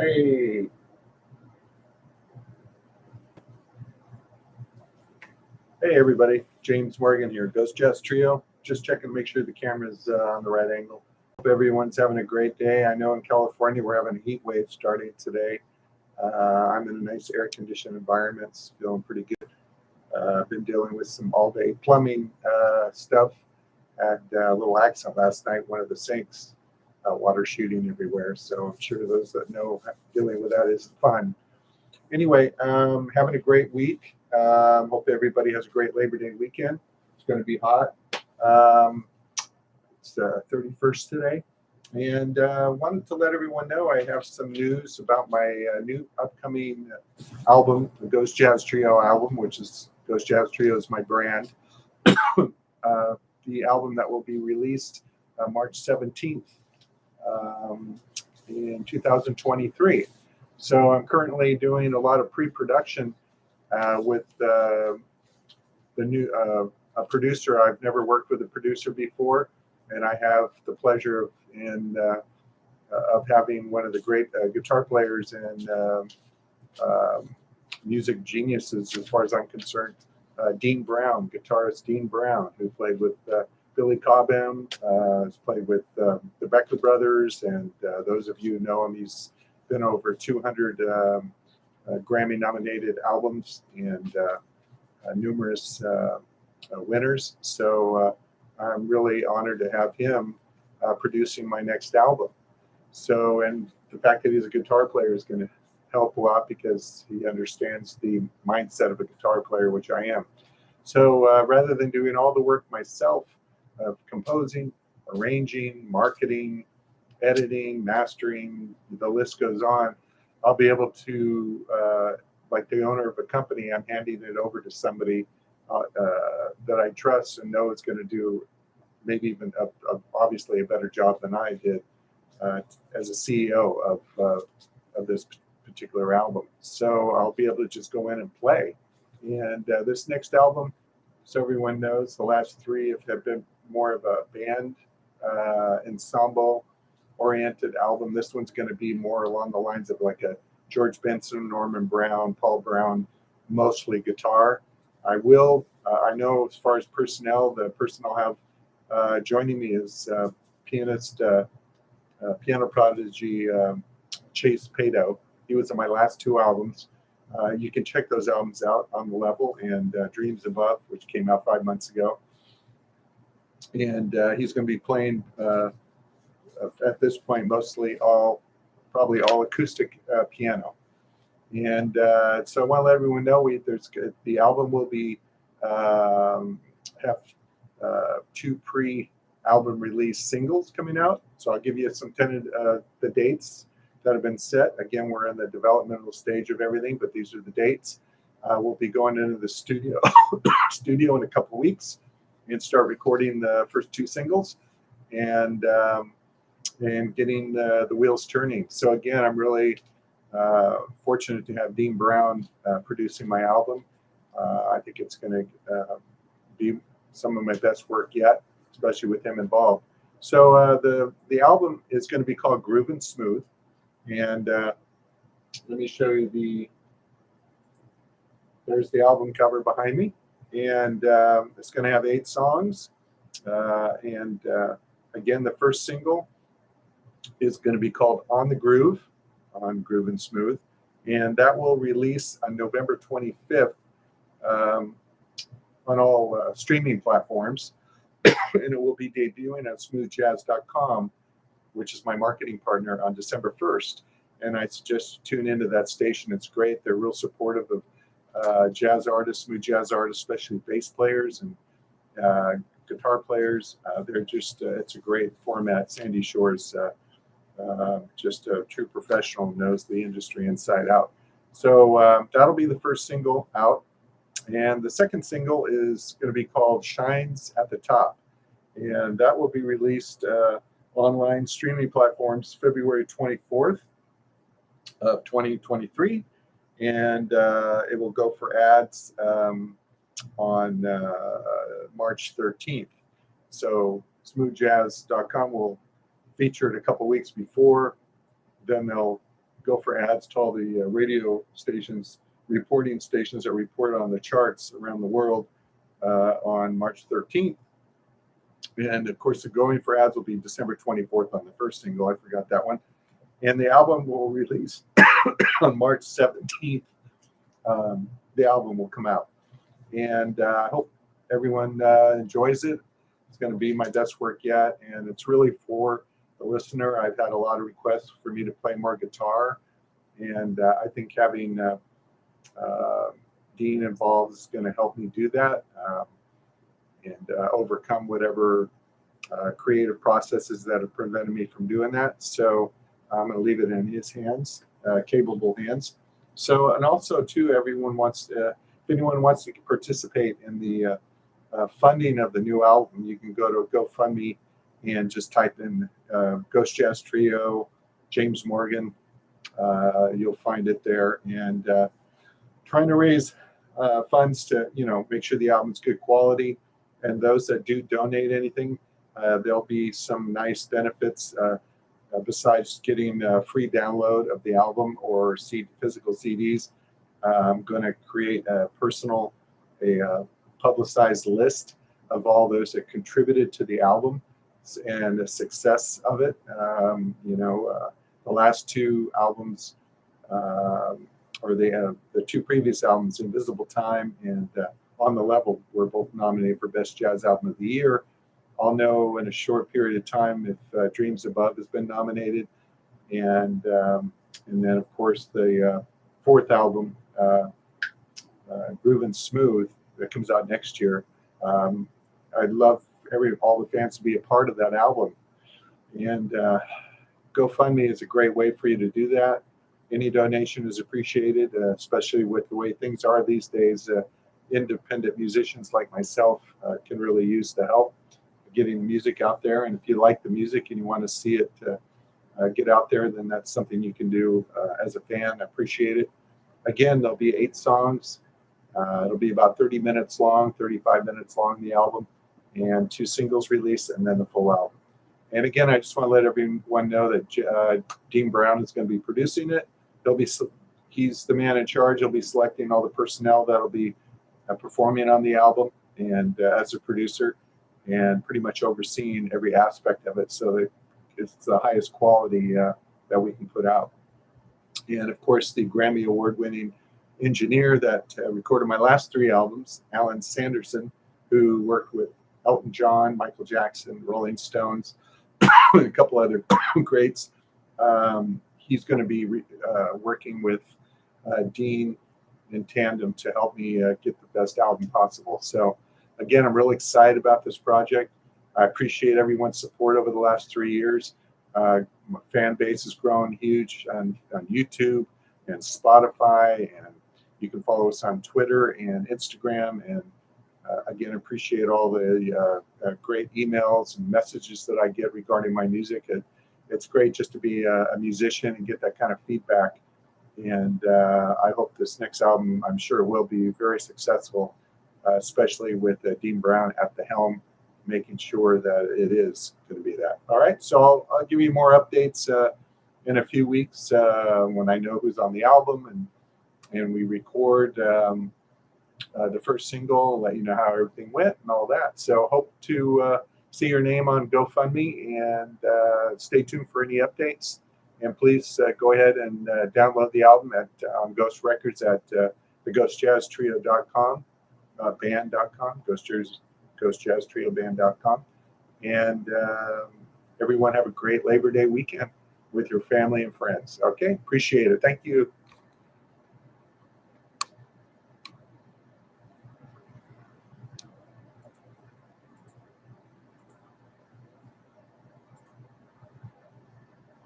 Hey. Hey, everybody. James Morgan here, Ghost Jazz Trio. Just checking to make sure the camera's on the right angle. Hope everyone's having a great day. I know in California we're having a heat wave starting today. I'm in a nice air-conditioned environment, feeling pretty good. I've been dealing with some all-day plumbing stuff. Had a little accident last night, one of the sinks, water shooting everywhere. So I'm sure those that know dealing with that is fun. Anyway, having a great week. Hope everybody has a great Labor Day weekend. It's going to be hot. It's 31st today. And wanted to let everyone know I have some news about my new upcoming album, the Ghost Jazz Trio album, which is Ghost Jazz Trio is my brand. The album that will be released March 17th in 2023. So I'm currently doing a lot of pre-production with the new a producer. I've never worked with a producer before, and I have the pleasure of having one of the great guitar players and music geniuses, as far as I'm concerned, Dean Brown, guitarist Dean Brown, who played with Billy Cobham, has played with the Brecker brothers, and those of you who know him, he's been over 200 Grammy-nominated albums and numerous winners. So I'm really honored to have him producing my next album. So, and the fact that he's a guitar player is going to help a lot because he understands the mindset of a guitar player, which I am. So rather than doing all the work myself of composing, arranging, marketing, editing, mastering, the list goes on, I'll be able to, like the owner of a company, I'm handing it over to somebody that I trust and know is going to do maybe even obviously a better job than I did as a CEO of this particular album. So I'll be able to just go in and play. And this next album, so everyone knows, the last three have been more of a band ensemble oriented album. This one's going to be more along the lines of like a George Benson, Norman Brown, Paul Brown, mostly guitar. I know as far as personnel, the person I'll have joining me is pianist, piano prodigy Chase Pato. He was on my last two albums. You can check those albums out on the Level and Dreams Above, which came out 5 months ago. And he's going to be playing at this point mostly probably all acoustic piano. And so I want to let everyone know the album will be have two pre-album release singles coming out. So I'll give you some tentative the dates that have been set. Again, we're in the developmental stage of everything, but these are the dates. We'll be going into the studio in a couple of weeks and start recording the first two singles and getting the wheels turning. So again, I'm really fortunate to have Dean Brown producing my album. I think it's going to be some of my best work yet, especially with him involved. So the album is going to be called Groovin Smooth. And let me show you there's the album cover behind me. And it's going to have 8 songs. And again, the first single is going to be called On the Groove, on Groovin Smooth. And that will release on November 25th on all streaming platforms. And it will be debuting on smoothjazz.com, which is my marketing partner, on December 1st. And I suggest you tune into that station. It's great. They're real supportive of jazz artists, smooth jazz artists, especially bass players and guitar players. They're just, it's a great format. Sandy Shore's just a true professional, knows the industry inside out. So that'll be the first single out. And the second single is going to be called Shines at the Top. And that will be released online streaming platforms February 24th of 2023. And it will go for ads on March 13th. So smoothjazz.com will feature it a couple weeks before. Then they'll go for ads to all the radio stations, reporting stations that report on the charts around the world on March 13th. And of course, the going for ads will be December 24th on the first single. I forgot that one. And the album will release on March 17th. The album will come out. And I hope everyone enjoys it. It's going to be my best work yet. And it's really for the listener. I've had a lot of requests for me to play more guitar. And I think having Dean involved is going to help me do that. And overcome whatever creative processes that have prevented me from doing that. So I'm going to leave it in his hands, capable hands. So, and also too, everyone wants to, if anyone wants to participate in the funding of the new album, you can go to GoFundMe and just type in Ghost Jazz Trio, James Morgan. You'll find it there. And trying to raise funds to, make sure the album's good quality. And those that do donate anything, there'll be some nice benefits besides getting a free download of the album or physical CDs. I'm going to create a publicized list of all those that contributed to the album and the success of it. The last two albums, or the two previous albums, Invisible Time and On the Level, were both nominated for Best Jazz Album of the Year. I'll know in a short period of time if Dreams Above has been nominated. And then, of course, the fourth album, Groovin Smooth, that comes out next year. I'd love all the fans to be a part of that album. And GoFundMe is a great way for you to do that. Any donation is appreciated, especially with the way things are these days. Independent musicians like myself can really use the help getting the music out there. And if you like the music and you want to see it get out there, then that's something you can do as a fan. I appreciate it. Again, there'll be 8 songs. It'll be about 30 minutes long, 35 minutes long, the album, and 2 singles released, and then the full album. And again, I just want to let everyone know that Dean Brown is going to be producing it. He's the man in charge. He'll be selecting all the personnel that'll be performing on the album, and as a producer, and pretty much overseeing every aspect of it, so that it's the highest quality that we can put out. And of course, the Grammy Award-winning engineer that recorded my last 3 albums, Alan Sanderson, who worked with Elton John, Michael Jackson, Rolling Stones, and a couple other greats. He's going to be working with Dean in tandem to help me get the best album possible. So again, I'm really excited about this project. I appreciate everyone's support over the last 3 years. My fan base has grown huge on YouTube and Spotify, and you can follow us on Twitter and Instagram. And again, appreciate all the great emails and messages that I get regarding my music. It's great just to be a musician and get that kind of feedback. And I hope this next album, I'm sure, will be very successful, especially with Dean Brown at the helm, making sure that it is going to be that. All right, so I'll give you more updates in a few weeks when I know who's on the album and we record the first single, let you know how everything went and all that. So hope to see your name on GoFundMe, and stay tuned for any updates. And please go ahead and download the album on Ghost Records at theghostjazztrio.com, band.com, ghostjazztrioband.com. And everyone have a great Labor Day weekend with your family and friends. Okay, appreciate it. Thank you.